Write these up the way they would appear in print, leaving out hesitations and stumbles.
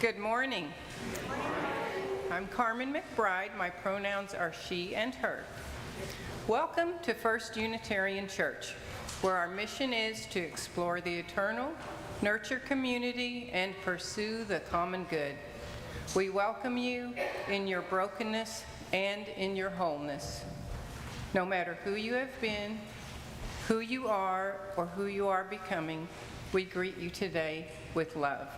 Good morning. I'm Carmen McBride. My pronouns are she and her. Welcome to First Unitarian Church, where our mission is to explore the eternal, nurture community, and pursue the common good. We welcome you in your brokenness and in your wholeness. No matter who you have been, who you are, or who you are becoming, we greet you today with love.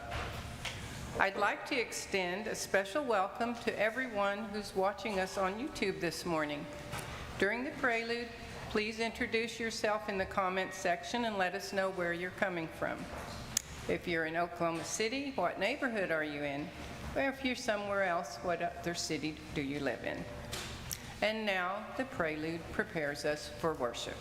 I'd like to extend a special welcome to everyone who's watching us on YouTube this morning. During the prelude, please introduce yourself in the comments section and let us know where you're coming from. If you're in Oklahoma City, what neighborhood are you in? Or if you're somewhere else, what other city do you live in? And now the prelude prepares us for worship.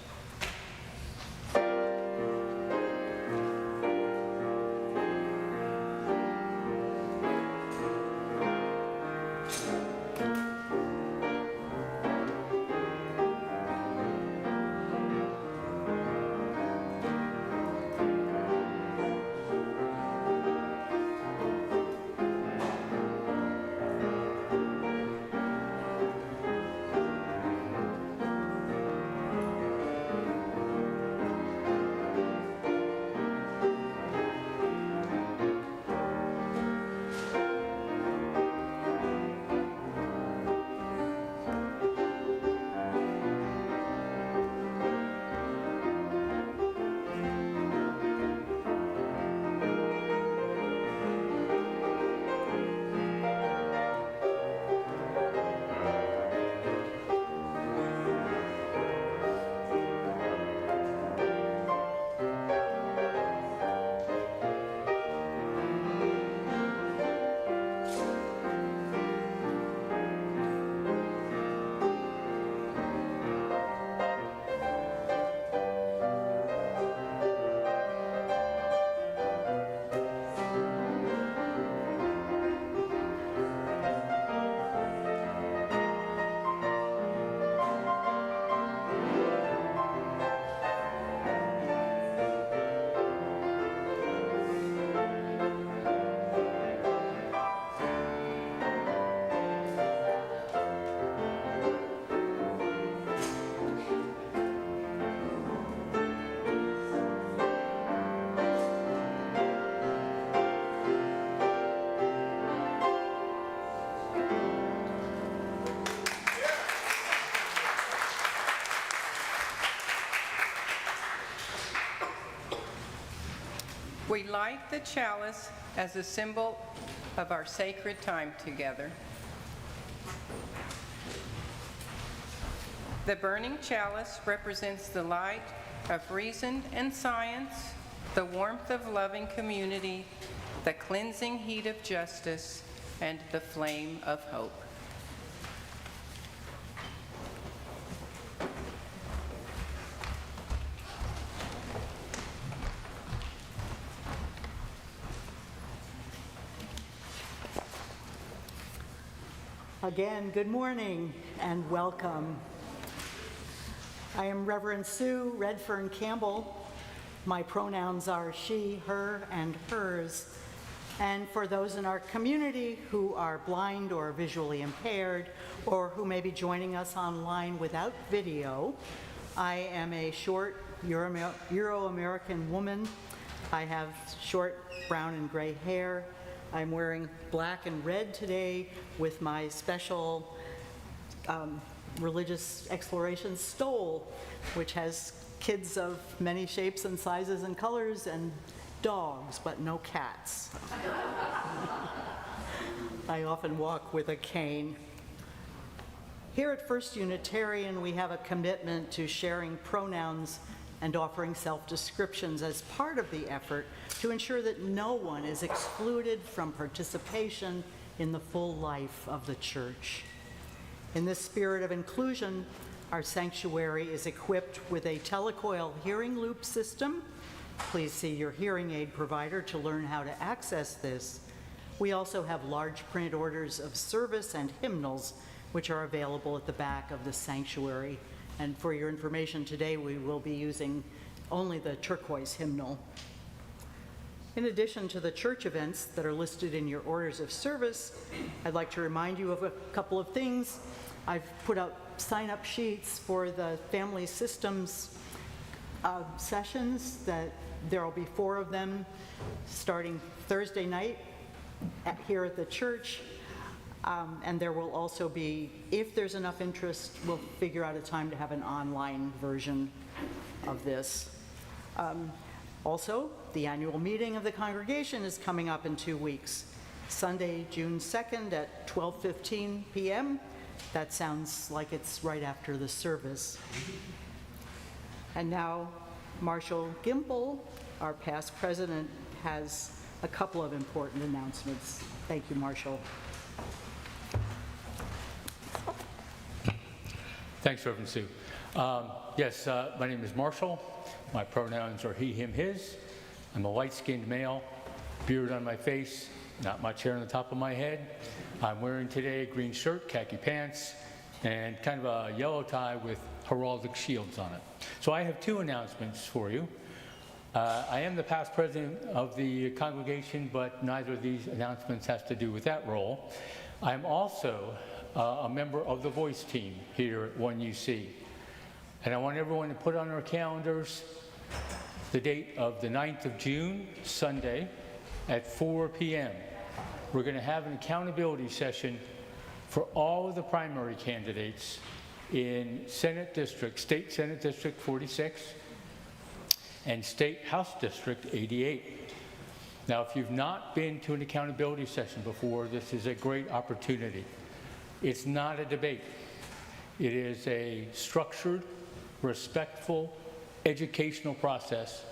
We light the chalice as a symbol of our sacred time together. The burning chalice represents the light of reason and science, the warmth of loving community, the cleansing heat of justice, and the flame of hope. Again, good morning and welcome. I am Reverend Sue Redfern Campbell. My pronouns are she, her, and hers. And for those in our community who are blind or visually impaired, or who may be joining us online without video, I am a short Euro-American woman. I have short brown and gray hair. I'm wearing black and red today with my special religious exploration stole, which has kids of many shapes and sizes and colors and dogs, but no cats. I often walk with a cane. Here at First Unitarian, we have a commitment to sharing pronouns and offering self-descriptions as part of the effort to ensure that no one is excluded from participation in the full life of the church. In this spirit of inclusion, our sanctuary is equipped with a telecoil hearing loop system. Please see your hearing aid provider to learn how to access this. We also have large printed orders of service and hymnals, which are available at the back of the sanctuary. And for your information today, we will be using only the turquoise hymnal. In addition to the church events that are listed in your orders of service, I'd like to remind you of a couple of things. I've put out sign-up sheets for the family systems sessions. There will be 4 of them starting Thursday night here at the church. And there will also be, if there's enough interest, we'll figure out a time to have an online version of this. Also, the annual meeting of the congregation is coming up in 2 weeks. Sunday, June 2nd at 12:15 p.m. That sounds like it's right after the service. And now, Marshall Gimple, our past president, has a couple of important announcements. Thank you, Marshall. Thanks, Reverend Sue. Yes, my name is Marshall. My pronouns are he, him, his. I'm a light-skinned male, beard on my face, not much hair on the top of my head. I'm wearing today a green shirt, khaki pants, and kind of a yellow tie with heraldic shields on it. So I have 2 announcements for you. I am the past president of the congregation, but neither of these announcements has to do with that role. I'm also a member of the voice team here at 1UC. And I want everyone to put on their calendars the date of the 9th of June, Sunday, at 4 p.m. We're going to have an accountability session for all of the primary candidates in Senate District, State Senate District 46 and State House District 88. Now, if you've not been to an accountability session before, this is a great opportunity. It's not a debate. It is a structured, respectful, educational process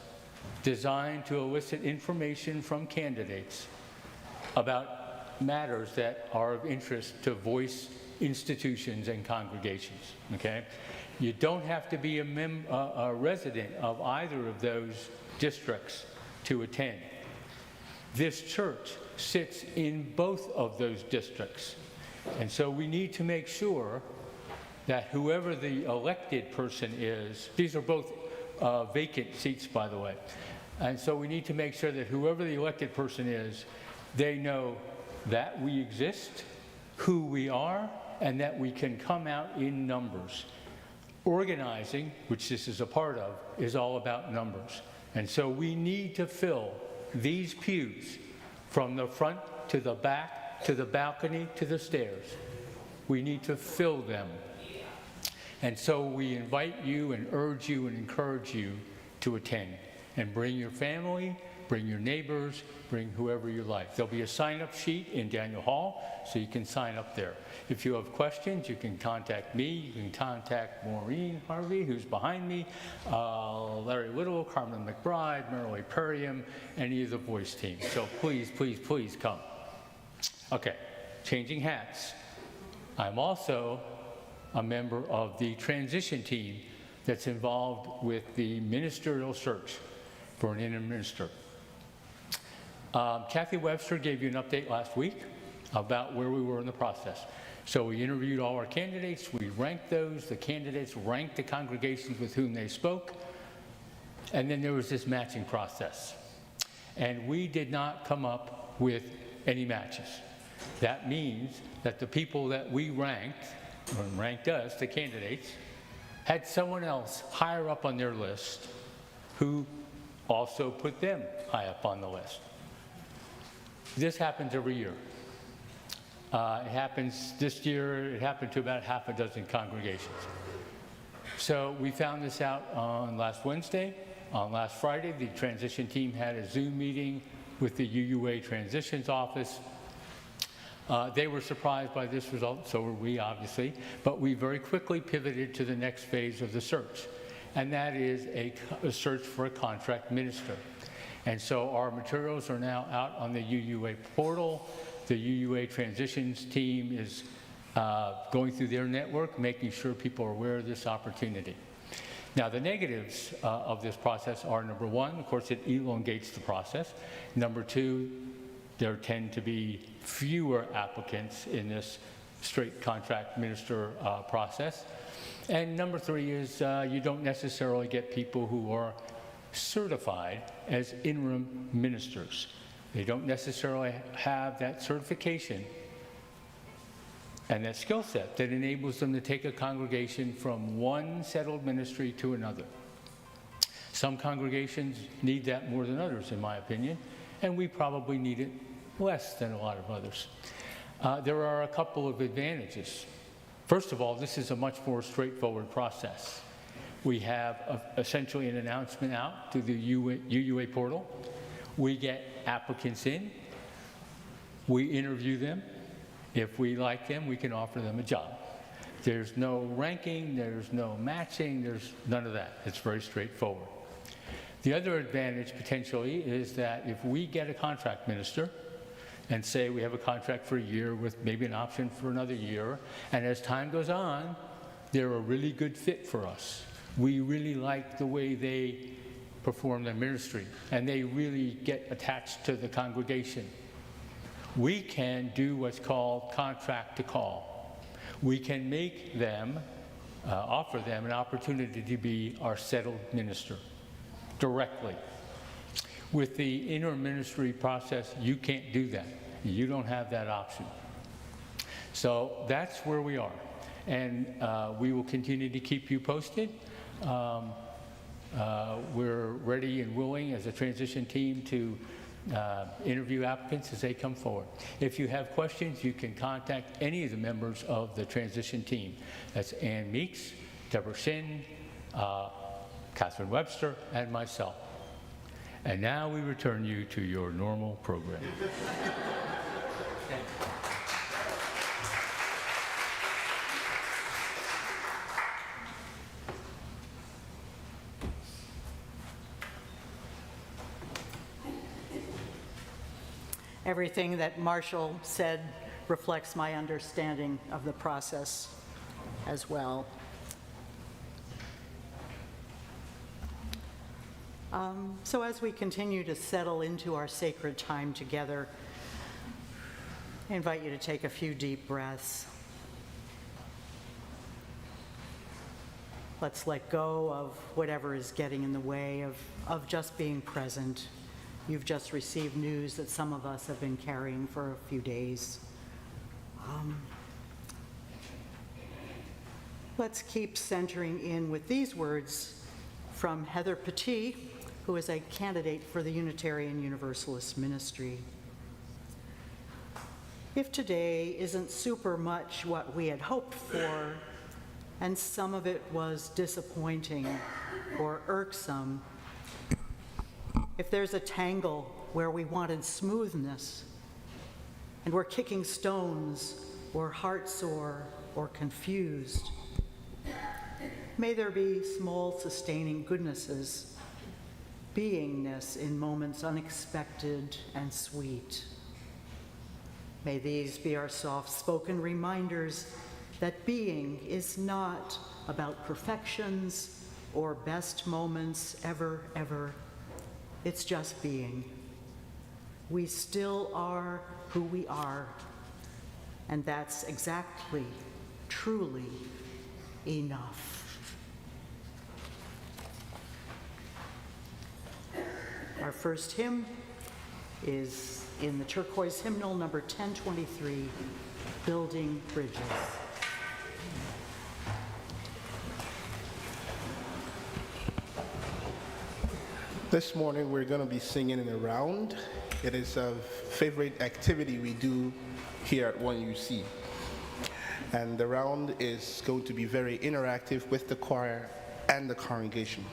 designed to elicit information from candidates about matters that are of interest to voice institutions and congregations, okay? You don't have to be a resident of either of those districts to attend. This church sits in both of those districts. And so we need to make sure that whoever the elected person is, these are both vacant seats, by the way. And so we need to make sure that whoever the elected person is, they know that we exist, who we are, and that we can come out in numbers. Organizing, which this is a part of, is all about numbers. And so we need to fill these pews from the front to the back, to the balcony, to the stairs. We need to fill them. And so we invite you and urge you and encourage you to attend. And bring your family, bring your neighbors, bring whoever you like. There'll be a sign-up sheet in Daniel Hall, so you can sign up there. If you have questions, you can contact me. You can contact Maureen Harvey, who's behind me, Larry Little, Carmen McBride, Marilee Perriam, any of the voice team. So please, please, please come. Okay, changing hats. I'm also a member of the transition team that's involved with the ministerial search for an interim minister. Kathy Webster gave you an update last week about where we were in the process. So we interviewed all our candidates, we ranked those, the candidates ranked the congregations with whom they spoke, and then there was this matching process. And we did not come up with any matches. That means that the people that we ranked, or ranked us, the candidates, had someone else higher up on their list who also put them high up on the list. This happens every year. It happens this year, it happened to about half a dozen congregations. So we found this out on last Wednesday. On last Friday, the transition team had a Zoom meeting with the UUA Transitions Office. They were surprised by this result, so were we, obviously, but we very quickly pivoted to the next phase of the search, and that is a search for a contract minister. And so our materials are now out on the UUA portal. The UUA Transitions team is going through their network, making sure people are aware of this opportunity. Now, the negatives of this process are, number one, of course, it elongates the process. Number two, there tend to be fewer applicants in this straight contract minister process. And number three is you don't necessarily get people who are certified as interim ministers. They don't necessarily have that certification and that skill set that enables them to take a congregation from one settled ministry to another. Some congregations need that more than others, in my opinion, and we probably need it less than a lot of others. There are a couple of advantages. First of all, this is a much more straightforward process. We have essentially an announcement out to the UUA portal. We get applicants in. We interview them. If we like them, we can offer them a job. There's no ranking, there's no matching, there's none of that. It's very straightforward. The other advantage potentially is that if we get a contract minister and say we have a contract for a year with maybe an option for another year, and as time goes on, they're a really good fit for us. We really like the way they perform their ministry, and they really get attached to the congregation. We can do what's called contract to call. We can make them, offer them an opportunity to be our settled minister directly. With the inter-ministry process, you can't do that. You don't have that option. So that's where we are. And we will continue to keep you posted. We're ready and willing as a transition team to interview applicants as they come forward. If you have questions, you can contact any of the members of the transition team. That's Ann Meeks, Deborah Shin, Catherine Webster, and myself. And now we return you to your normal program. Everything that Marshall said reflects my understanding of the process as well. So as we continue to settle into our sacred time together, I invite you to take a few deep breaths. Let's let go of whatever is getting in the way of just being present. You've just received news that some of us have been carrying for a few days. Let's keep centering in with these words from Heather Petit, who is a candidate for the Unitarian Universalist ministry. If today isn't super much what we had hoped for, and some of it was disappointing or irksome, if there's a tangle where we wanted smoothness, and we're kicking stones, or heartsore, or confused, may there be small sustaining goodnesses, beingness in moments unexpected and sweet. May these be our soft-spoken reminders that being is not about perfections or best moments ever, ever. It's just being. We still are who we are, and that's exactly, truly enough. Our first hymn is in the turquoise hymnal, number 1023, Building Bridges. This morning we're going to be singing in a round. It is a favorite activity we do here at 1UC. And the round is going to be very interactive with the choir and the congregation.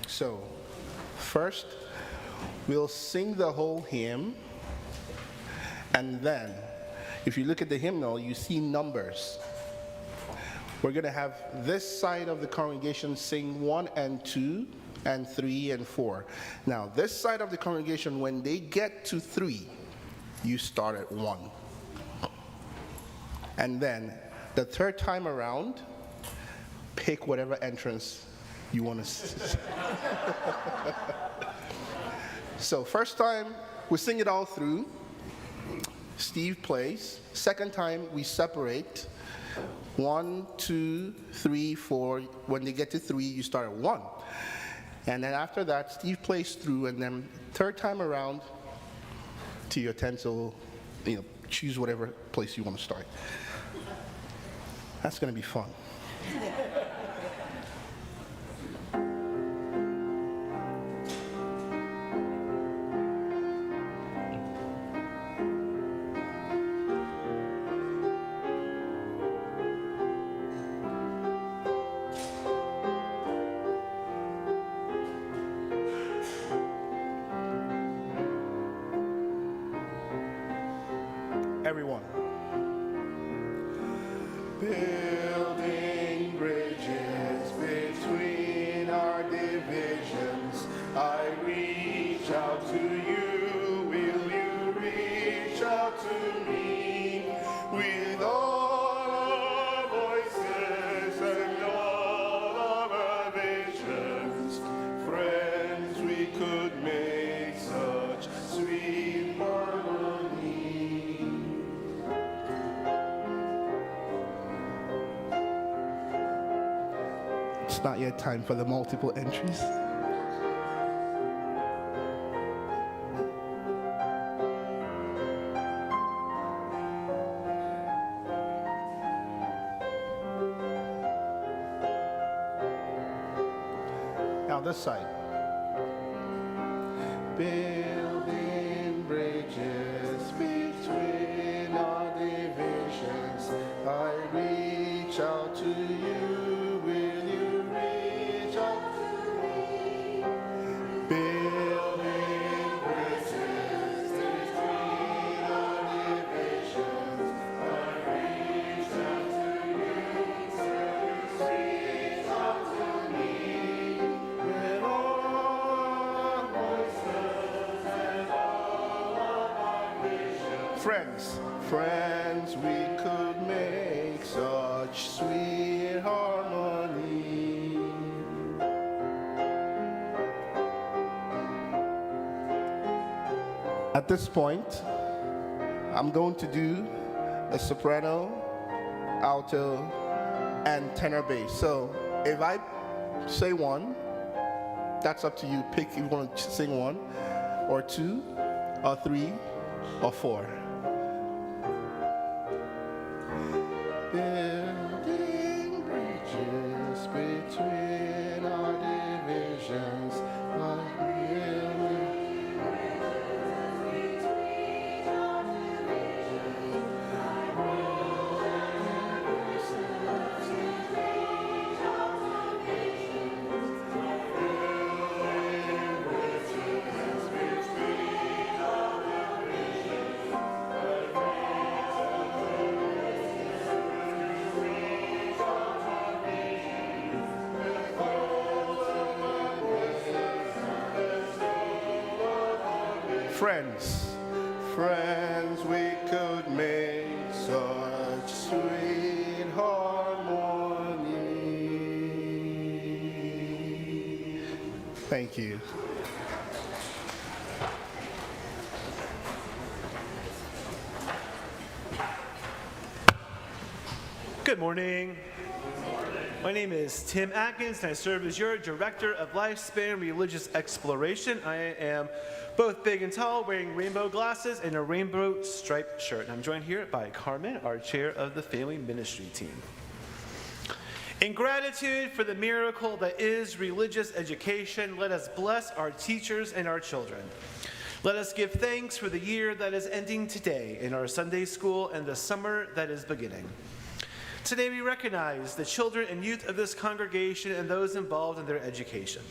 So, first, we'll sing the whole hymn, and then, if you look at the hymnal, you see numbers. We're going to have this side of the congregation sing 1 and 2, and 3 and 4. Now, this side of the congregation, when they get to 3, you start at 1. And then, the third time around, pick whatever entrance you want to So, first time, we sing it all through. Steve plays. Second time, we separate. 1, 2, 3, 4. When they get to 3, you start at 1. And then after that, Steve plays through, and then third time around, to your utensil, choose whatever place you want to start. That's going to be fun. Everyone. Building bridges between our divisions, I reach out to you, will you reach out to me? With all our voices and all of our visions, friends, we could make such sweet harmony. It's not yet time for the multiple entries. Now this side. Building bridges between our divisions, I reach out to you, will you reach out to me? Building bridges between our divisions, I reach out to you, will you reach out to me? With all our voices and all of our visions. Friends, we could make such sweet harmony. At this point, I'm going to do a soprano, alto, and tenor bass. So if I say one, that's up to you. Pick if you want to sing one, or two, or three, or four. Building bridges between our divisions, Friends, we could make such sweet harmony. Thank you. Good morning. My name is Tim Atkins, and I serve as your Director of Lifespan Religious Exploration. I am both big and tall, wearing rainbow glasses and a rainbow striped shirt. And I'm joined here by Carmen, our chair of the family ministry team. In gratitude for the miracle that is religious education, let us bless our teachers and our children. Let us give thanks for the year that is ending today in our Sunday school and the summer that is beginning. Today we recognize the children and youth of this congregation and those involved in their education.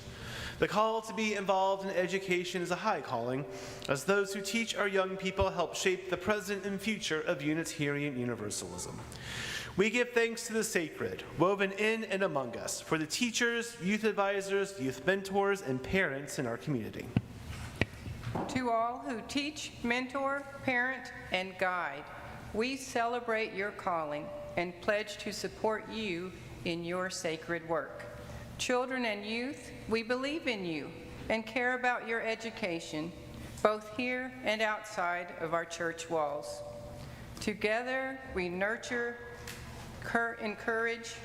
The call to be involved in education is a high calling, as those who teach our young people help shape the present and future of Unitarian Universalism. We give thanks to the sacred, woven in and among us, for the teachers, youth advisors, youth mentors, and parents in our community. To all who teach, mentor, parent, and guide, we celebrate your calling and pledge to support you in your sacred work. Children and youth, we believe in you and care about your education, both here and outside of our church walls. Together, we nurture, encourage,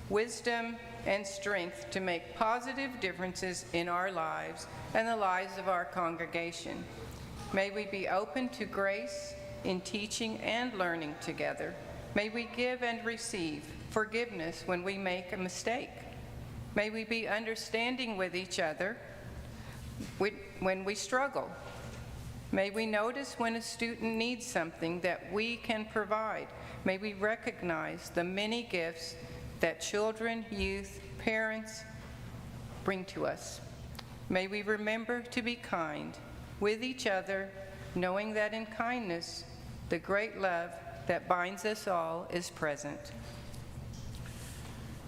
wisdom, and strength to make positive differences in our lives and the lives of our congregation. May we be open to grace in teaching and learning together. May we give and receive forgiveness when we make a mistake. May we be understanding with each other when we struggle. May we notice when a student needs something that we can provide. May we recognize the many gifts that children, youth, parents bring to us. May we remember to be kind with each other, knowing that in kindness, the great love that binds us all is present.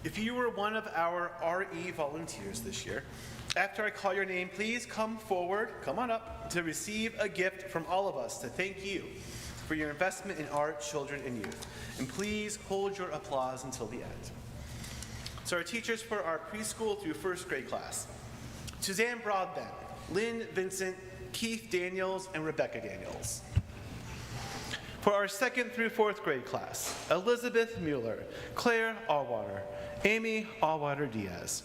If you were one of our RE volunteers this year, after I call your name, please come forward, come on up, to receive a gift from all of us to thank you for your investment in our children and youth. And please hold your applause until the end. So our teachers for our preschool through first grade class: Suzanne Broadbent, Lynn Vincent, Keith Daniels, and Rebecca Daniels. For our second through fourth grade class: Elizabeth Mueller, Claire Allwater, Amy Allwater Diaz.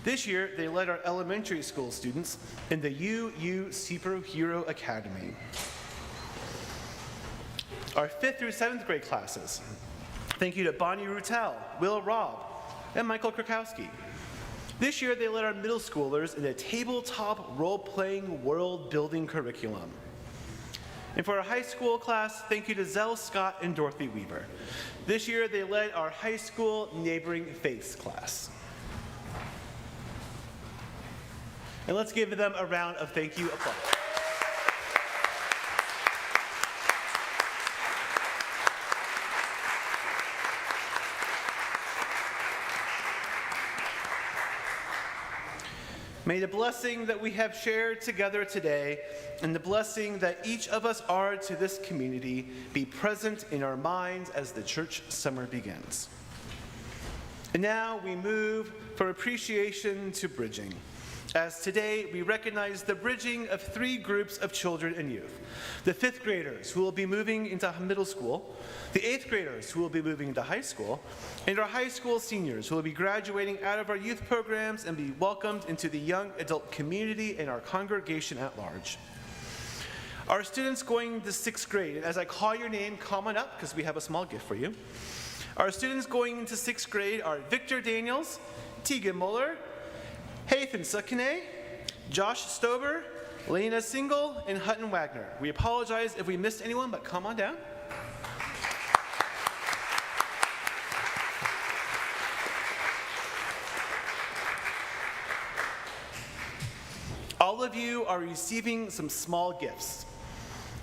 This year, they led our elementary school students in the UU Superhero Academy. Our fifth through seventh grade classes: thank you to Bonnie Rutel, Will Robb, and Michael Krakowski. This year, they led our middle schoolers in a tabletop role-playing world-building curriculum. And for our high school class, thank you to Zell Scott and Dorothy Weaver. This year, they led our high school neighboring faiths class. And let's give them a round of thank you applause. May the blessing that we have shared together today and the blessing that each of us are to this community be present in our minds as the church summer begins. And now we move from appreciation to bridging, as today we recognize the bridging of three groups of children and youth: the fifth graders who will be moving into middle school, the eighth graders who will be moving into high school, and our high school seniors who will be graduating out of our youth programs and be welcomed into the young adult community and our congregation at large. Our students going to sixth grade, and as I call your name, come on up because we have a small gift for you. Our students going into sixth grade are Victor Daniels, Tegan Muller, Hathan Sukane, Josh Stober, Lena Single, and Hutton Wagner. We apologize if we missed anyone, but come on down. All of you are receiving some small gifts.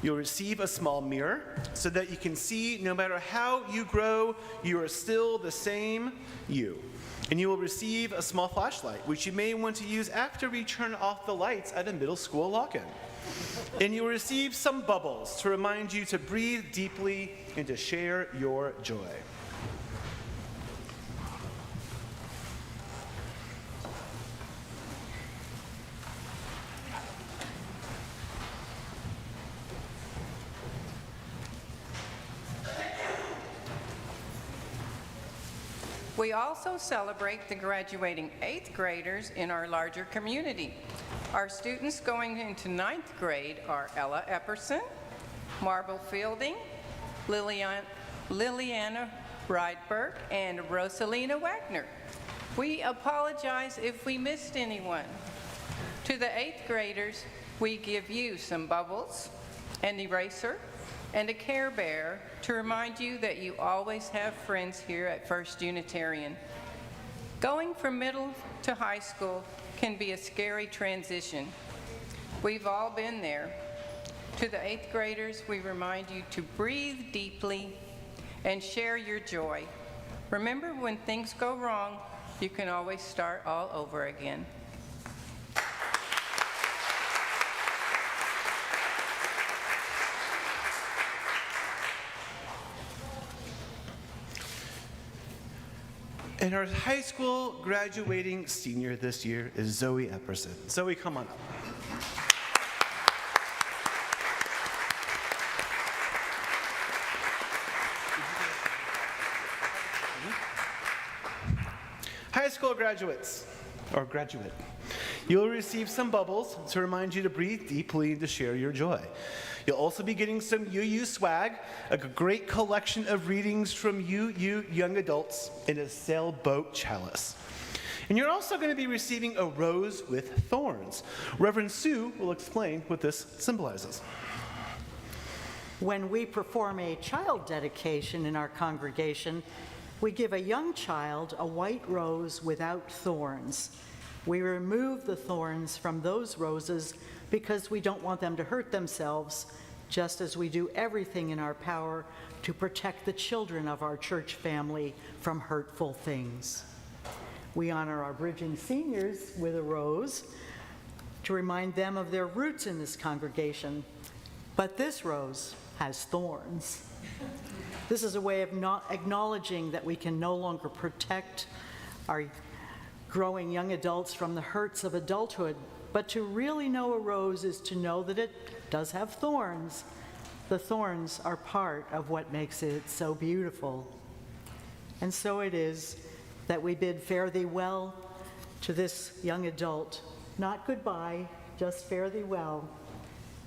You'll receive a small mirror so that you can see no matter how you grow, you are still the same you. And you will receive a small flashlight, which you may want to use after we turn off the lights at a middle school lock-in. And you will receive some bubbles to remind you to breathe deeply and to share your joy. We also celebrate the graduating 8th graders in our larger community. Our students going into 9th grade are Ella Epperson, Marble Fielding, Liliana Rydberg, and Rosalina Wagner. We apologize if we missed anyone. To the 8th graders, we give you some bubbles, an eraser, and a Care Bear to remind you that you always have friends here at First Unitarian. Going from middle to high school can be a scary transition. We've all been there. To the 8th graders, we remind you to breathe deeply and share your joy. Remember, when things go wrong, you can always start all over again. And our high school graduating senior this year is Zoe Epperson. Zoe, come on up. High school graduates, or graduate, you'll receive some bubbles to remind you to breathe deeply and to share your joy. You'll also be getting some UU swag, a great collection of readings from you young adults, in a sailboat chalice. And you're also going to be receiving a rose with thorns. Reverend Sue will explain what this symbolizes. When we perform a child dedication in our congregation, we give a young child a white rose without thorns. We remove the thorns from those roses because we don't want them to hurt themselves, just as we do everything in our power to protect the children of our church family from hurtful things. We honor our bridging seniors with a rose to remind them of their roots in this congregation. But this rose has thorns. This is a way of not acknowledging that we can no longer protect our growing young adults from the hurts of adulthood. But to really know a rose is to know that it does have thorns. The thorns are part of what makes it so beautiful. And so it is that we bid fare thee well to this young adult. Not goodbye, just fare thee well,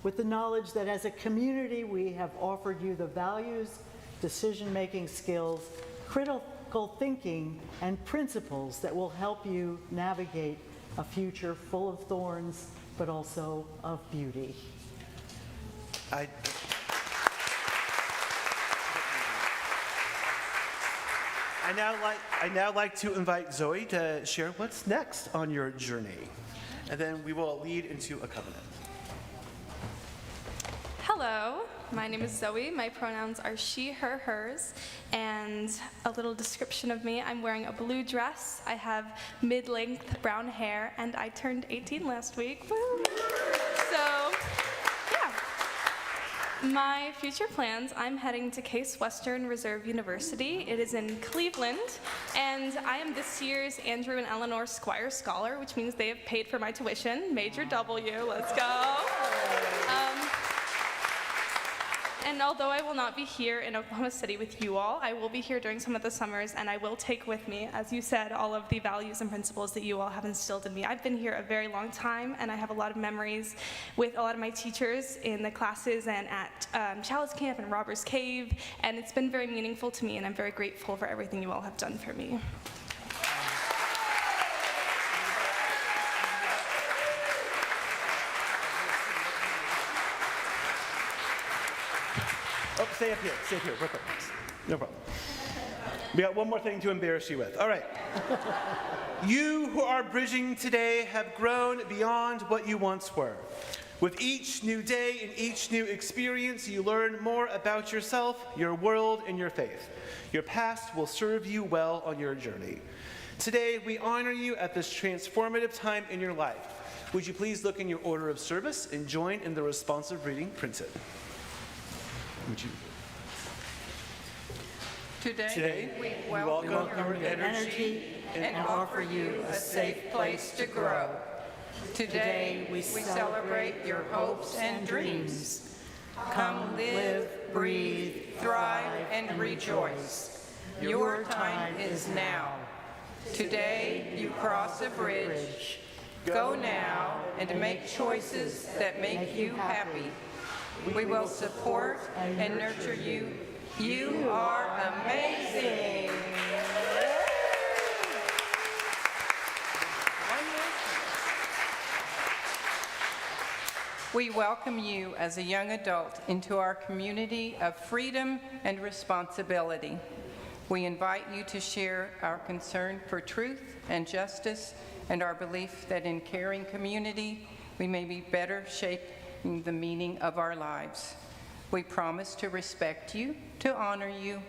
with the knowledge that as a community we have offered you the values, decision-making skills, critical thinking, and principles that will help you navigate a future full of thorns, but also of beauty. I now like to invite Zoe to share what's next on your journey, and then we will lead into a covenant. Hello, my name is Zoe. My pronouns are she, her, hers, and a little description of me. I'm wearing a blue dress, I have mid-length brown hair, and I turned 18 last week. Woo! So, yeah. My future plans, I'm heading to Case Western Reserve University. It is in Cleveland, and I am this year's Andrew and Eleanor Squire Scholar, which means they have paid for my tuition. Major W, let's go. And although I will not be here in Oklahoma City with you all, I will be here during some of the summers, and I will take with me, as you said, all of the values and principles that you all have instilled in me. I've been here a very long time, and I have a lot of memories with a lot of my teachers in the classes and at Chalice Camp and Robbers Cave, and it's been very meaningful to me, and I'm very grateful for everything you all have done for me. Oh, stay up here, real quick. No problem. We got one more thing to embarrass you with. All right. You who are bridging today have grown beyond what you once were. With each new day and each new experience, you learn more about yourself, your world, and your faith. Your past will serve you well on your journey. Today, we honor you at this transformative time in your life. Would you please look in your order of service and join in the responsive reading printed? Would you? Today, we welcome your energy and offer you a safe place to grow. Today, we celebrate your hopes and dreams. Come live, breathe, thrive, and rejoice. Your time is now. Today, you cross a bridge. Go now and make choices that make you happy. We will support and nurture you. You are amazing. We welcome you as a young adult into our community of freedom and responsibility. We invite you to share our concern for truth and justice and our belief that in caring community, we may be better shaping the meaning of our lives. We promise to respect you, to honor you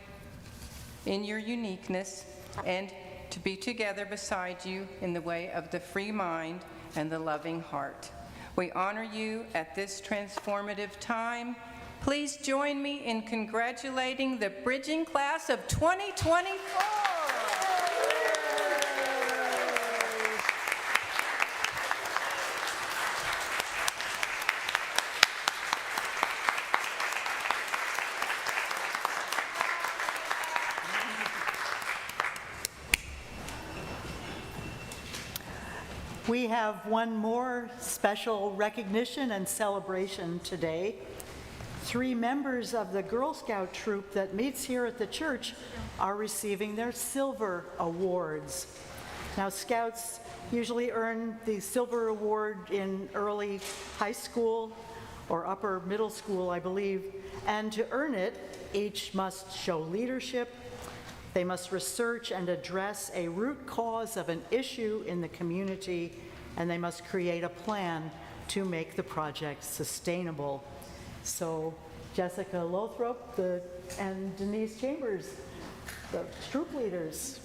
in your uniqueness, and to be together beside you in the way of the free mind and the loving heart. We honor you at this transformative time. Please join me in congratulating the bridging class of 2024. We have one more special recognition and celebration today. 3 members of the Girl Scout troop that meets here at the church are receiving their silver awards. Now, Scouts usually earn the silver award in early high school or upper middle school, I believe, and to earn it, each must show leadership. They must research and address a root cause of an issue in the community, and they must create a plan to make the project sustainable. So Jessica Lothrop and Denise Chambers, the troop leaders,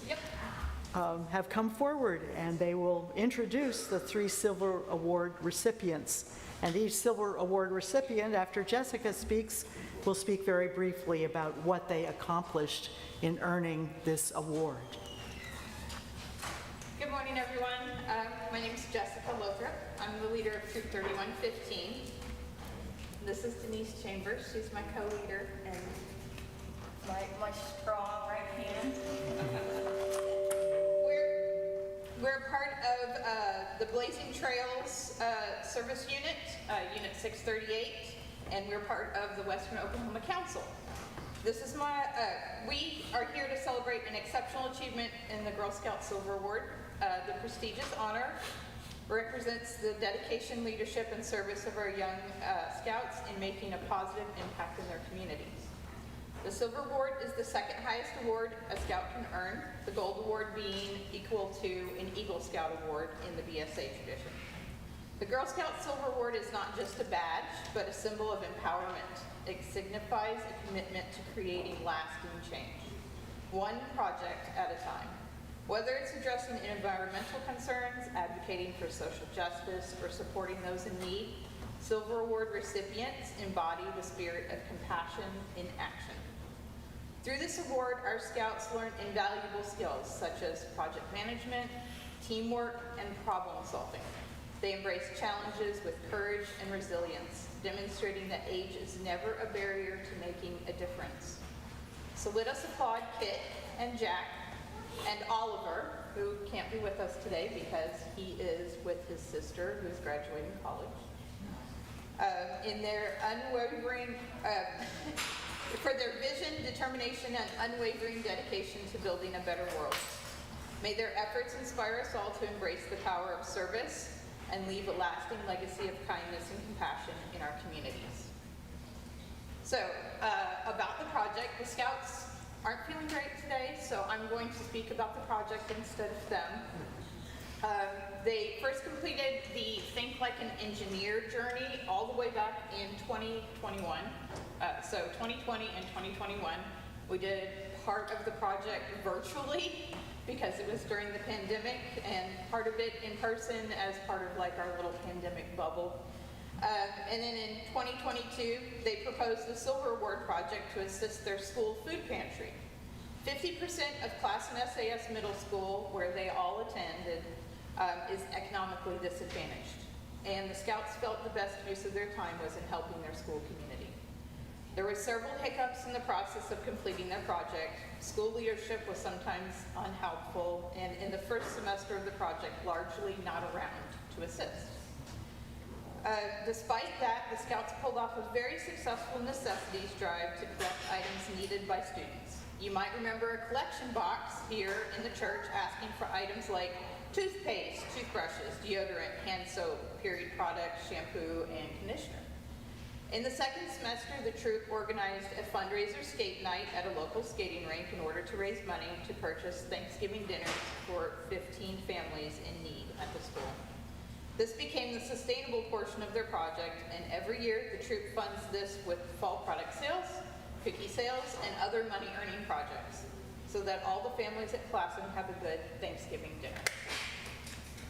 have come forward, and they will introduce the 3 Silver Award recipients. And each Silver Award recipient, after Jessica speaks, will speak very briefly about what they accomplished in earning this award. Good morning, everyone. My name is Jessica Lothrop. I'm the leader of Troop 3115. This is Denise Chambers. She's my co-leader and my strong right hand. We're part of the Blazing Trails Service Unit, Unit 638, and we're part of the Western Oklahoma Council. This is we are here to celebrate an exceptional achievement in the Girl Scout Silver Award. The prestigious honor represents the dedication, leadership, and service of our young Scouts in making a positive impact in their communities. The Silver Award is the 2nd highest award a Scout can earn, the Gold Award being equal to an Eagle Scout Award in the BSA tradition. The Girl Scout Silver Award is not just a badge, but a symbol of empowerment. It signifies a commitment to creating lasting change, one project at a time. Whether it's addressing environmental concerns, advocating for social justice, or supporting those in need, Silver Award recipients embody the spirit of compassion in action. Through this award, our Scouts learn invaluable skills such as project management, teamwork, and problem solving. They embrace challenges with courage and resilience, demonstrating that age is never a barrier to making a difference. So let us applaud Kit and Jack and Oliver, who can't be with us today because he is with his sister who is graduating college, in their unwavering, for their vision, determination, and unwavering dedication to building a better world. May their efforts inspire us all to embrace the power of service and leave a lasting legacy of kindness and compassion in our communities. So, about the project, the Scouts aren't feeling great today, so I'm going to speak about the project instead of them. They first completed the Think Like an Engineer journey all the way back in 2021. So 2020 and 2021, we did part of the project virtually because it was during the pandemic, and part of it in person as part of like our little pandemic bubble. And then in 2022, they proposed the Silver Award project to assist their school food pantry. 50% of class in SAS Middle School, where they all attended, is economically disadvantaged. And the Scouts felt the best use of their time was in helping their school community. There were several hiccups in the process of completing their project. School leadership was sometimes unhelpful, and in the first semester of the project, largely not around to assist. Despite that, the Scouts pulled off a very successful necessities drive to collect items needed by students. You might remember a collection box here in the church asking for items like toothpaste, toothbrushes, deodorant, hand soap, period products, shampoo, and conditioner. In the second semester, the troop organized a fundraiser skate night at a local skating rink in order to raise money to purchase Thanksgiving dinners for 15 families in need at the school. This became the sustainable portion of their project, and every year the troop funds this with fall product sales, cookie sales, and other money-earning projects, so that all the families at Classen have a good Thanksgiving dinner.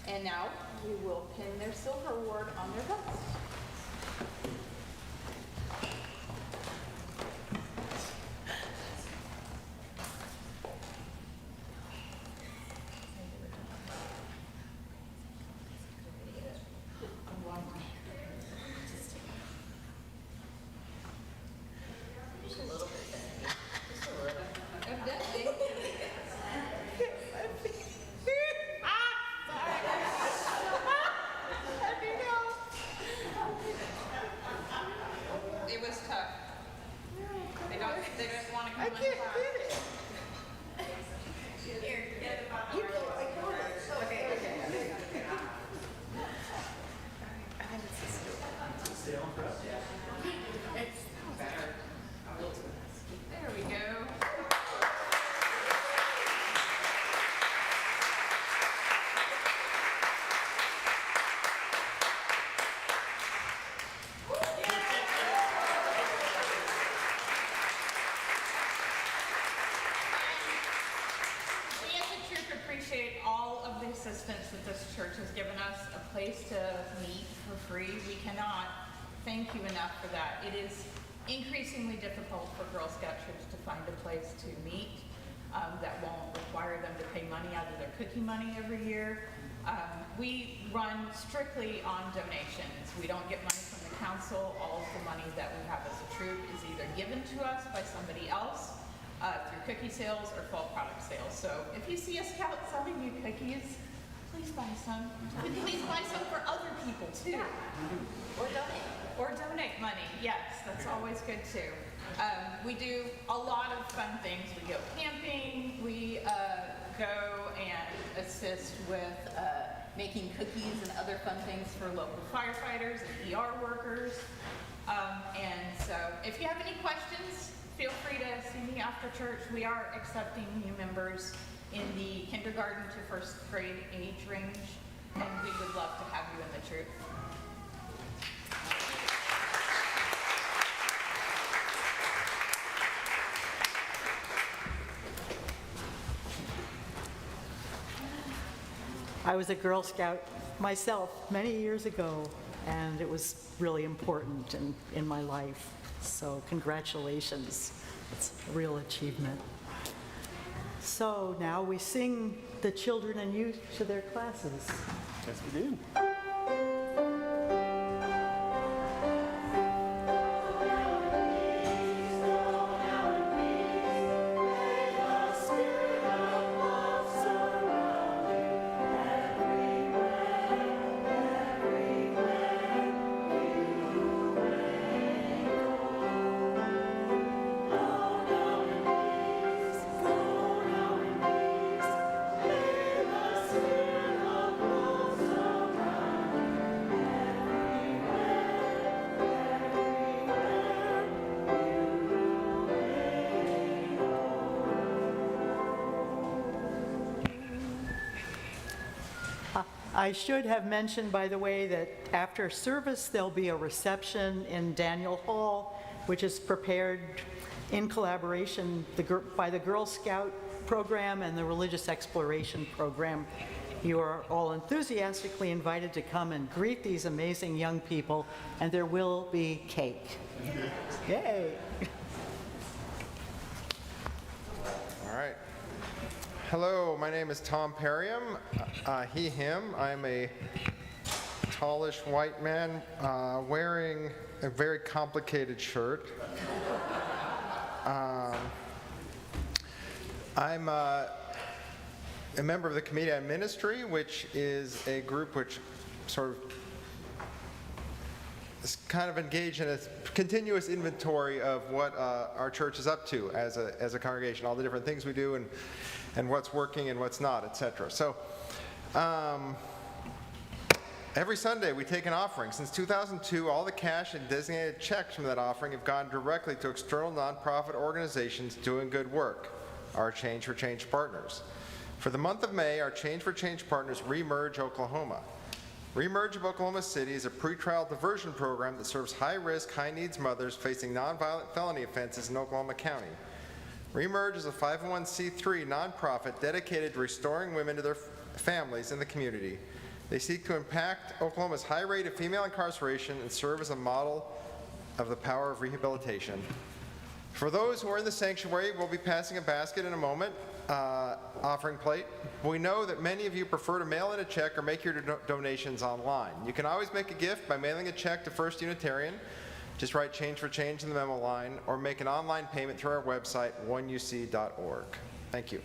And now we will pin their Silver Award on their belts. They just want to come in class. There we go. We as a church appreciate all of the assistance that this church has given us, a place to meet for free. We cannot thank you enough for that. It is increasingly difficult for Girl Scout troops to find a place to meet that won't require them to pay money out of their cookie money every year. We run strictly on donations. We don't get money from the council. All of the money that we have as a troop is either given to us by somebody else through cookie sales or fall product sales. So if you see a scout selling you cookies, please buy some. Please buy some for other people too. Or donate. Or donate money, yes, that's always good too. We do a lot of fun things. We go camping, we go and assist with making cookies and other fun things for local firefighters and ER workers. And so if you have any questions, feel free to see me after church. We are accepting new members in the kindergarten to first grade age range, and we would love to have you in the troop. I was a Girl Scout myself many years ago, and it was really important in my life. So congratulations. It's a real achievement. So now we sing the children and youth to their classes. Yes, we do. I should have mentioned, by the way, that after service, there'll be a reception in Daniel Hall, which is prepared in collaboration by the Girl Scout program and the Religious Exploration program. You are all enthusiastically invited to come and greet these amazing young people, and there will be cake. Yay! All right. Hello, my name is Tom Perriam, he, him. I'm a tallish white man wearing a very complicated shirt. I'm a member of the Committee on Ministry, which is a group which sort of is kind of engaged in a continuous inventory of what our church is up to as a congregation, all the different things we do and what's working and what's not, etc. So every Sunday we take an offering. Since 2002, all the cash and designated checks from that offering have gone directly to external nonprofit organizations doing good work, our Change for Change partners. For the month of May, our Change for Change partners Remerge Oklahoma. Remerge of Oklahoma City is a pretrial diversion program that serves high-risk, high-needs mothers facing nonviolent felony offenses in Oklahoma County. Remerge is a 501c3 nonprofit dedicated to restoring women to their families in the community. They seek to impact Oklahoma's high rate of female incarceration and serve as a model of the power of rehabilitation. For those who are in the sanctuary, we'll be passing a basket in a moment, offering plate. We know that many of you prefer to mail in a check or make your donations online. You can always make a gift by mailing a check to First Unitarian. Just write Change for Change in the memo line, or make an online payment through our website, oneuc.org. Thank you.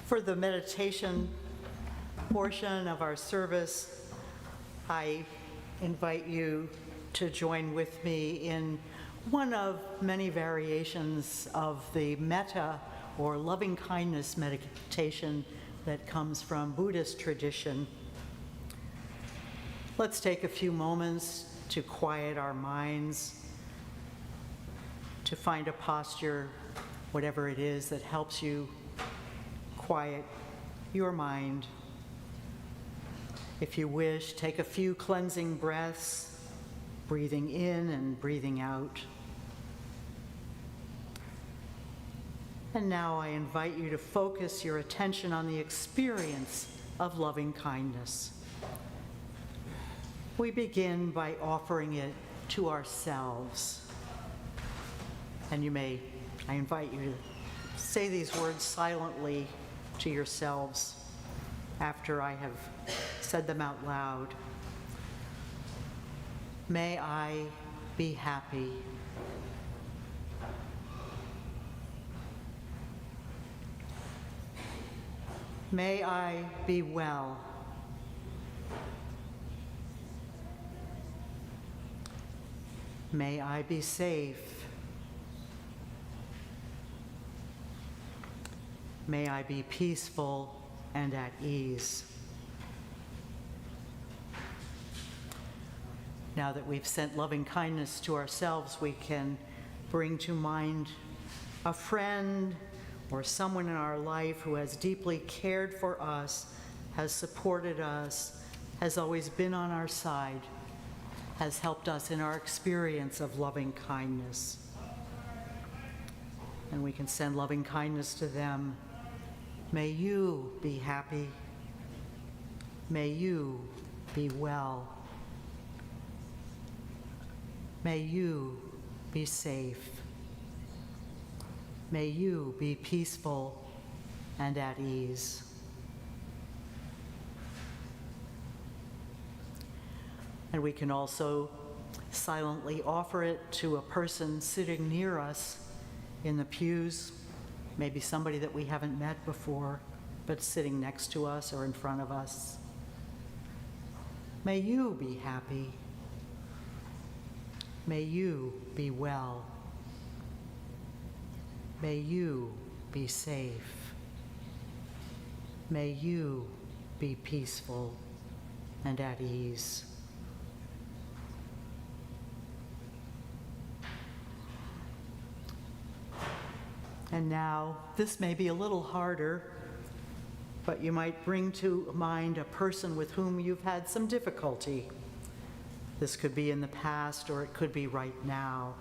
For the meditation portion of our service, I invite you to join with me in one of many variations of the metta or loving kindness meditation that comes from Buddhist tradition. Let's take a few moments to quiet our minds, to find a posture, whatever it is that helps you quiet your mind. If you wish, take a few cleansing breaths, breathing in and breathing out. And now I invite you to focus your attention on the experience of loving kindness. We begin by offering it to ourselves. And I invite you to say these words silently to yourselves after I have said them out loud. May I be happy. May I be well. May I be safe. May I be peaceful and at ease. Now that we've sent loving kindness to ourselves, we can bring to mind a friend or someone in our life who has deeply cared for us, has supported us, has always been on our side, has helped us in our experience of loving kindness. And we can send loving kindness to them. May you be happy. May you be well. May you be safe. May you be peaceful and at ease. And we can also silently offer it to a person sitting near us in the pews, maybe somebody that we haven't met before, but sitting next to us or in front of us. May you be happy. May you be well. May you be safe. May you be peaceful and at ease. And now, this may be a little harder, but you might bring to mind a person with whom you've had some difficulty. This could be in the past or it could be right now.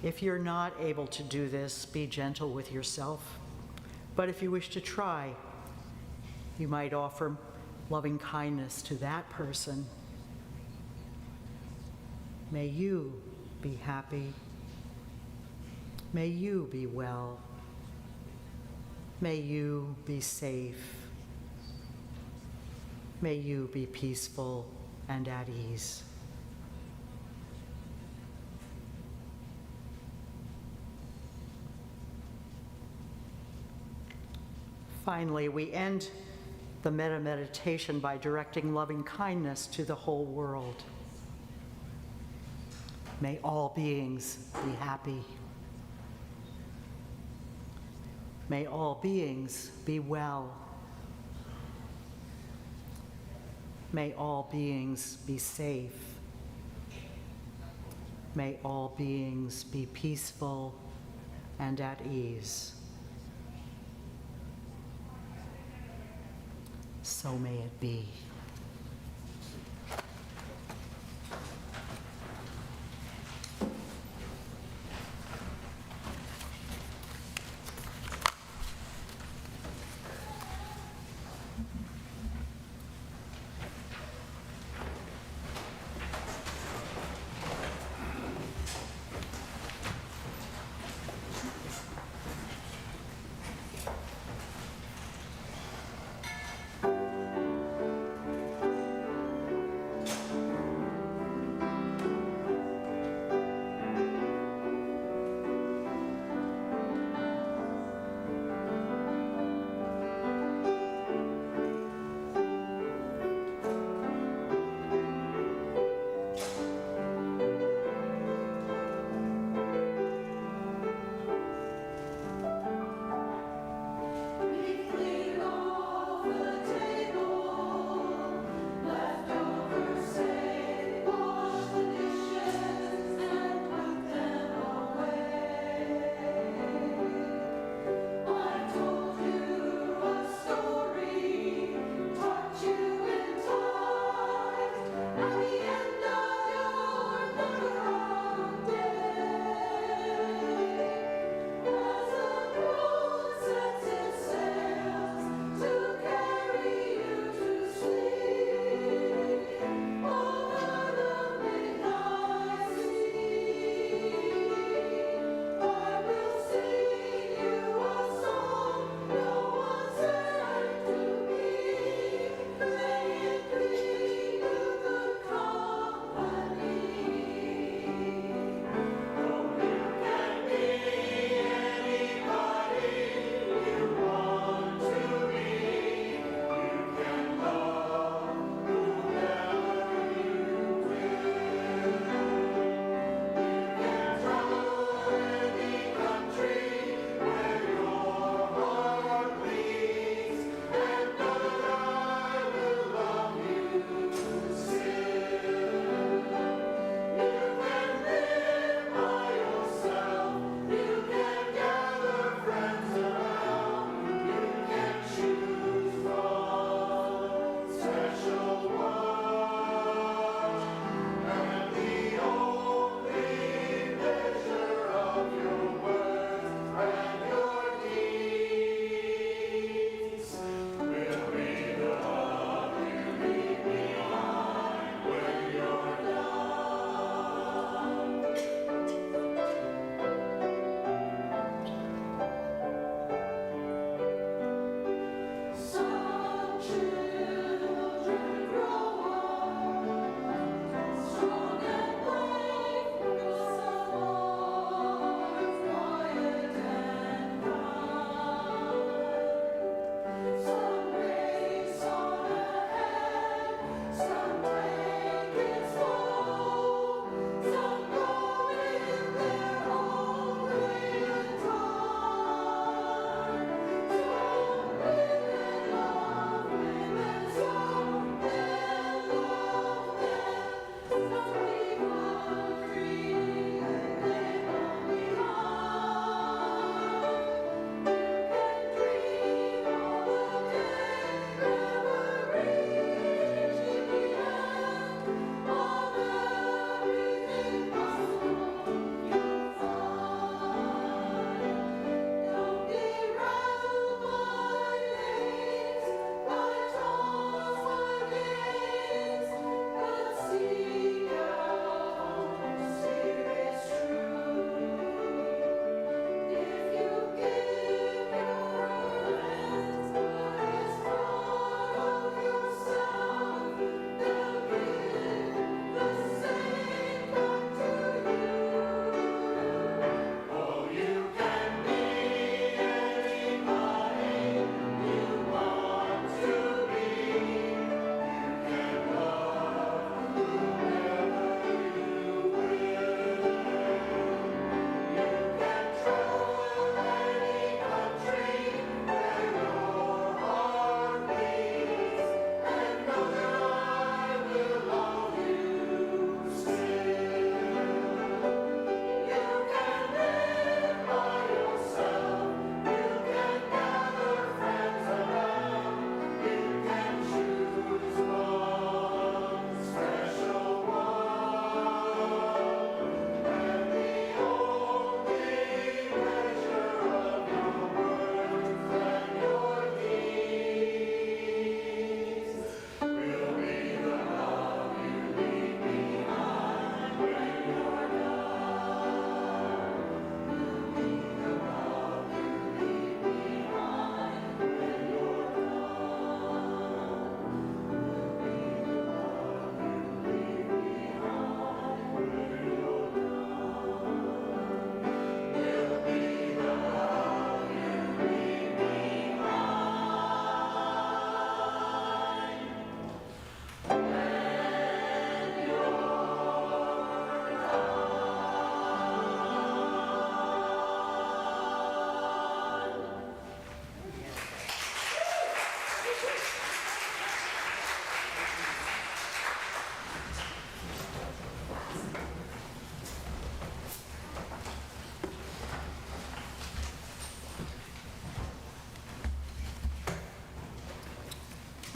If you're not able to do this, be gentle with yourself. But if you wish to try, you might offer loving kindness to that person. May you be happy. May you be well. May you be safe. May you be peaceful and at ease. Finally, we end the metta meditation by directing loving kindness to the whole world. May all beings be happy. May all beings be well. May all beings be safe. May all beings be peaceful and at ease. So may it be.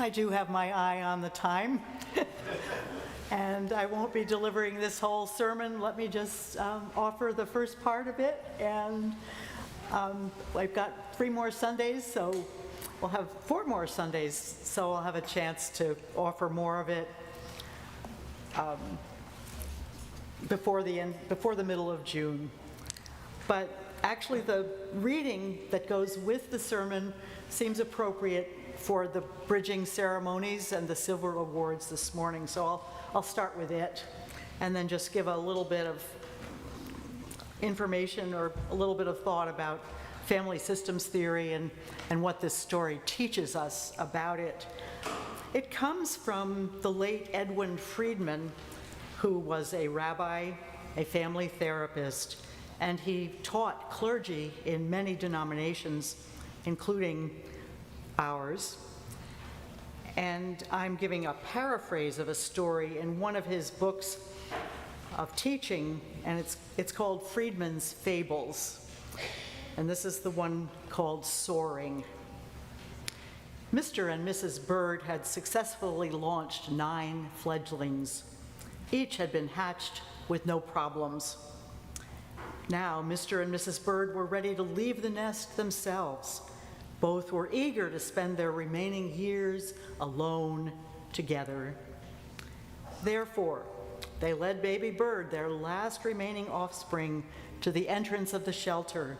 I do have my eye on the time, and I won't be delivering this whole sermon. Let me just offer the first part of it, and I've got 3 more Sundays, so we'll have 4 more Sundays, so I'll have a chance to offer more of it before the middle of June. But actually, the reading that goes with the sermon seems appropriate for the bridging ceremonies and the silver awards this morning. So I'll start with it and then just give a little bit of information or a little bit of thought about family systems theory and what this story teaches us about it. It comes from the late Edwin Friedman, who was a rabbi, a family therapist, and he taught clergy in many denominations, including ours. And I'm giving a paraphrase of a story in one of his books of teaching, and it's called Friedman's Fables. And this is the one called Soaring. Mr. and Mrs. Bird had successfully launched 9 fledglings. Each had been hatched with no problems. Now, Mr. and Mrs. Bird were ready to leave the nest themselves. Both were eager to spend their remaining years alone together. Therefore, they led baby Bird, their last remaining offspring, to the entrance of the shelter.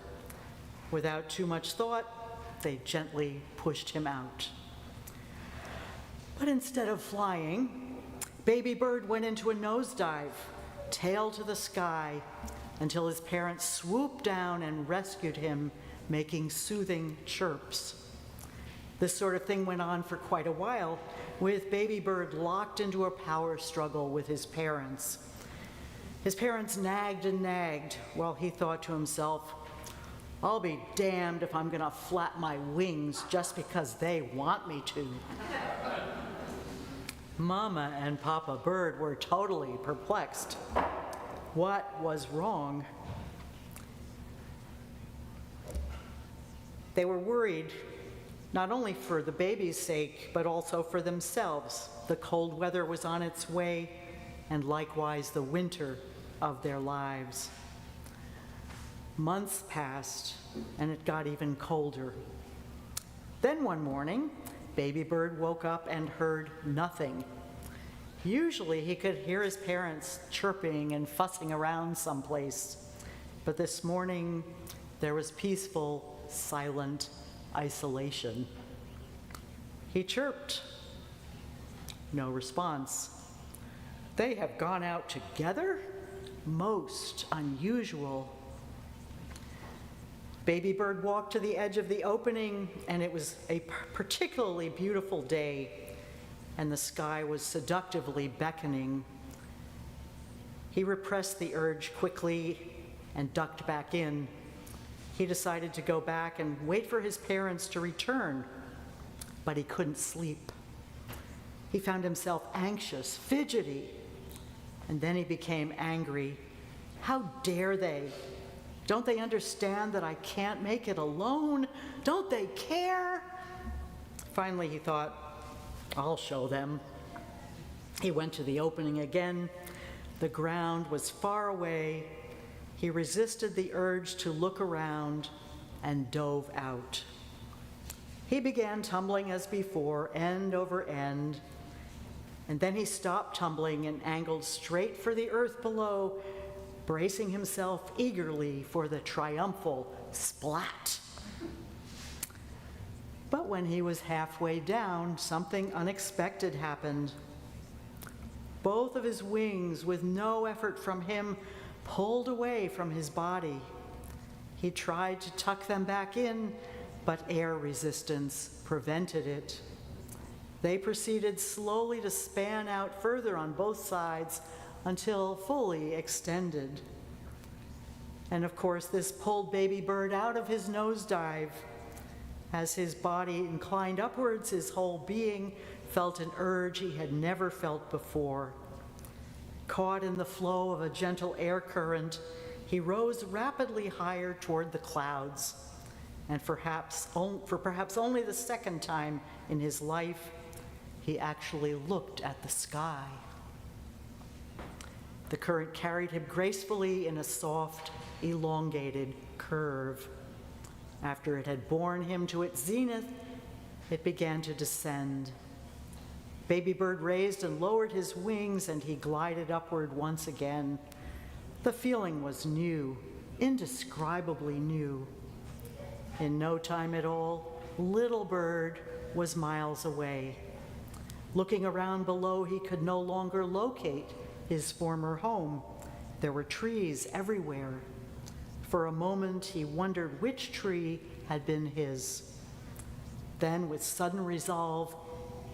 Without too much thought, they gently pushed him out. But instead of flying, baby Bird went into a nosedive, tail to the sky, until his parents swooped down and rescued him, making soothing chirps. This sort of thing went on for quite a while, with baby Bird locked into a power struggle with his parents. His parents nagged and nagged while he thought to himself, "I'll be damned if I'm gonna flap my wings just because they want me to." Mama and Papa Bird were totally perplexed. What was wrong? They were worried not only for the baby's sake, but also for themselves. The cold weather was on its way, and likewise the winter of their lives. Months passed, and it got even colder. Then one morning, baby Bird woke up and heard nothing. Usually he could hear his parents chirping and fussing around someplace, but this morning there was peaceful, silent isolation. He chirped. No response. They have gone out together? Most unusual. Baby Bird walked to the edge of the opening, and it was a particularly beautiful day, and the sky was seductively beckoning. He repressed the urge quickly and ducked back in. He decided to go back and wait for his parents to return, but he couldn't sleep. He found himself anxious, fidgety, and then he became angry. How dare they? Don't they understand that I can't make it alone? Don't they care? Finally, he thought, I'll show them. He went to the opening again. The ground was far away. He resisted the urge to look around and dove out. He began tumbling as before, end over end, and then he stopped tumbling and angled straight for the earth below, bracing himself eagerly for the triumphal splat. But when he was halfway down, something unexpected happened. Both of his wings, with no effort from him, pulled away from his body. He tried to tuck them back in, but air resistance prevented it. They proceeded slowly to span out further on both sides until fully extended. And of course, this pulled baby Bird out of his nosedive. As his body inclined upwards, his whole being felt an urge he had never felt before. Caught in the flow of a gentle air current, he rose rapidly higher toward the clouds, and for perhaps only the second time in his life, he actually looked at the sky. The current carried him gracefully in a soft, elongated curve. After it had borne him to its zenith, it began to descend. Baby bird raised and lowered his wings, and he glided upward once again. The feeling was new, indescribably new. In no time at all, little bird was miles away. Looking around below, he could no longer locate his former home. There were trees everywhere. For a moment, he wondered which tree had been his. Then, with sudden resolve,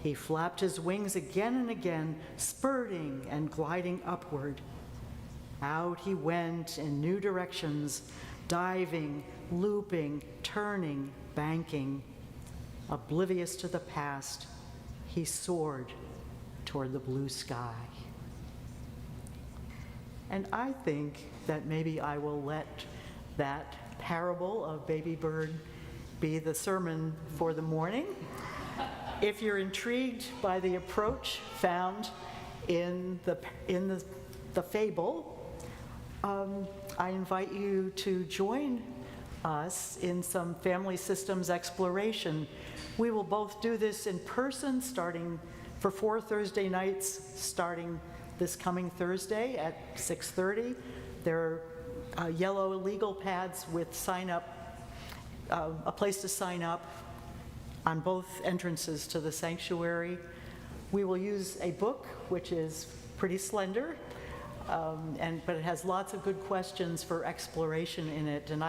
he flapped his wings again and again, spurting and gliding upward. Out he went in new directions, diving, looping, turning, banking. Oblivious to the past, he soared toward the blue sky. And I think that maybe I will let that parable of Baby Bird be the sermon for the morning. If you're intrigued by the approach found in the fable, I invite you to join us in some family systems exploration. We will both do this in person starting for 4 Thursday nights, starting this coming Thursday at 6:30. There are yellow legal pads with sign up, a place to sign up on both entrances to the sanctuary. We will use a book, which is pretty slender, but it has lots of good questions for exploration in it. And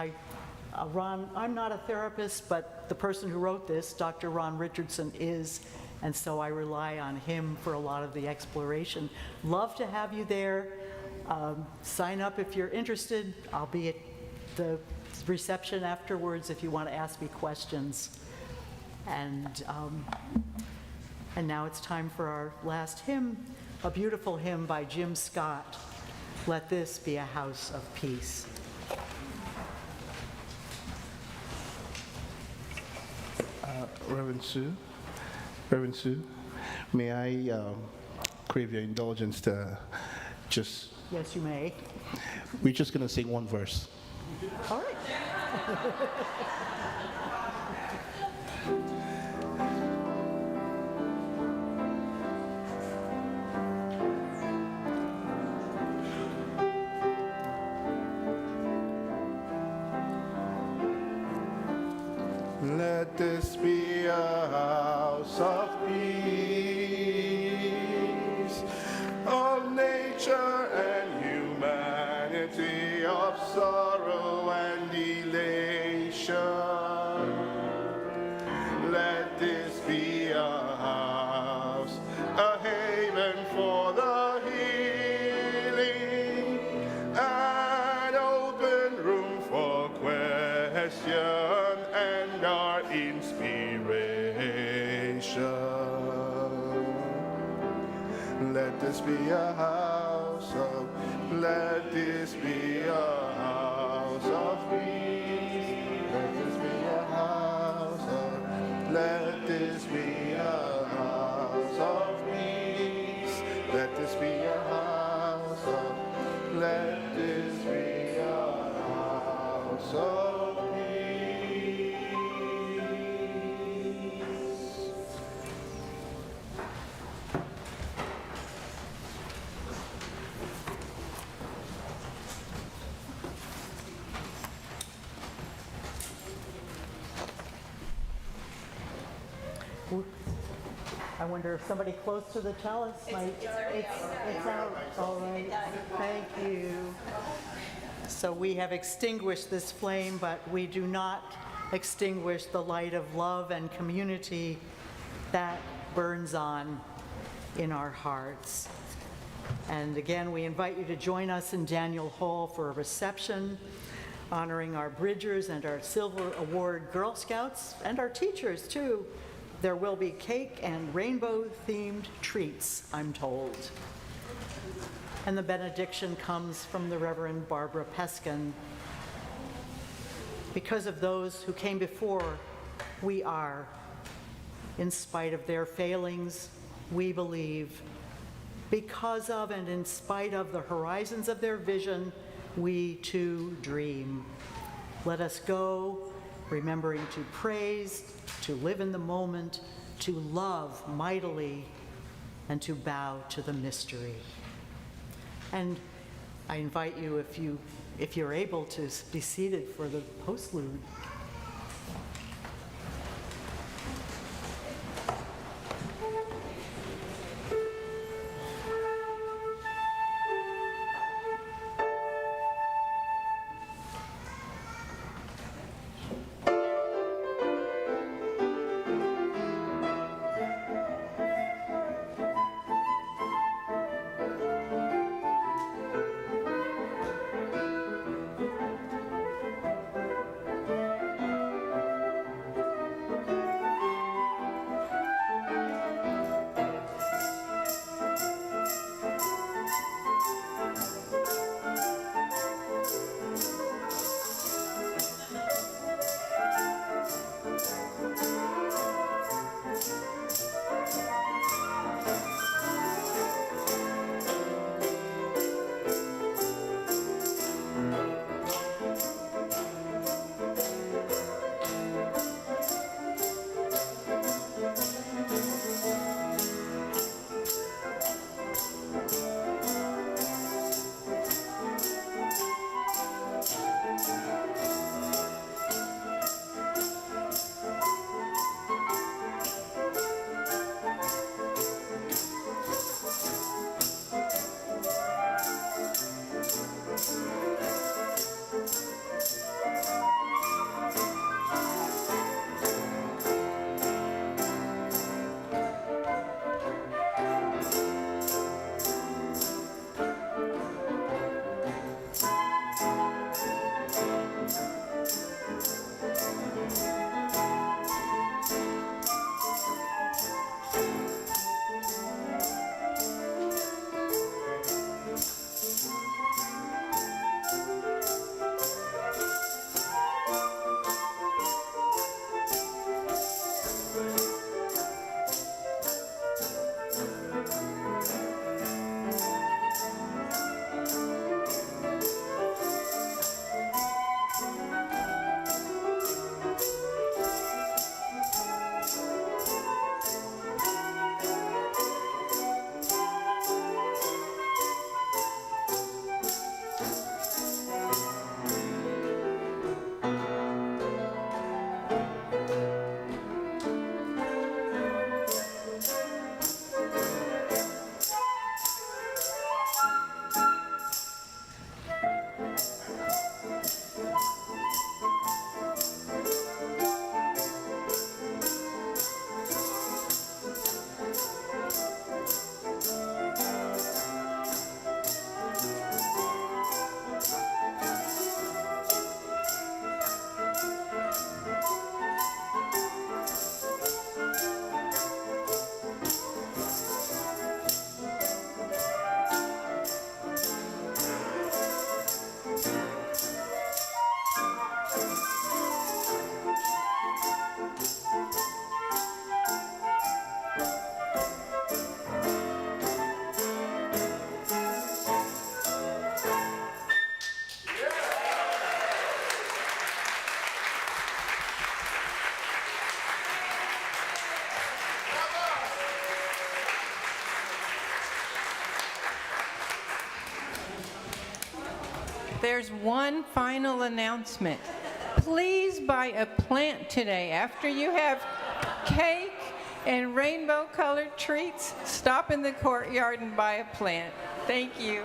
Ron, I'm not a therapist, but the person who wrote this, Dr. Ron Richardson, is, and so I rely on him for a lot of the exploration. Love to have you there. Sign up if you're interested. I'll be at the reception afterwards if you want to ask me questions. And now it's time for our last hymn, a beautiful hymn by Jim Scott, "Let This Be a House of Peace." Reverend Sue, may I crave your indulgence to just, Yes, you may. we're just going to sing one verse. All right. Let this be a house of peace, of nature and humanity, of sorrow and elation. Let this be a house, a haven for the healing, an open room for question and our inspiration. Let this be a house of, let this be a house of peace. Let this be a house of, let this be a house of peace. Let this be a house of, let this be a house of I wonder if somebody close to the chalice might. It's out. All right. Thank you. So we have extinguished this flame, but we do not extinguish the light of love and community that burns on in our hearts. And again, we invite you to join us in Daniel Hall for a reception honoring our Bridgers and our Silver Award Girl Scouts and our teachers too. There will be cake and rainbow-themed treats, I'm told. And the benediction comes from the Reverend Barbara Peskin. Because of those who came before, we are, in spite of their failings, we believe, because of and in spite of the horizons of their vision, we too dream. Let us go, remembering to praise, to live in the moment, to love mightily, and to bow to the mystery. And I invite you, if you're able, to be seated for the postlude. There's one final announcement. Please buy a plant today. After you have cake and rainbow-colored treats, stop in the courtyard and buy a plant. Thank you.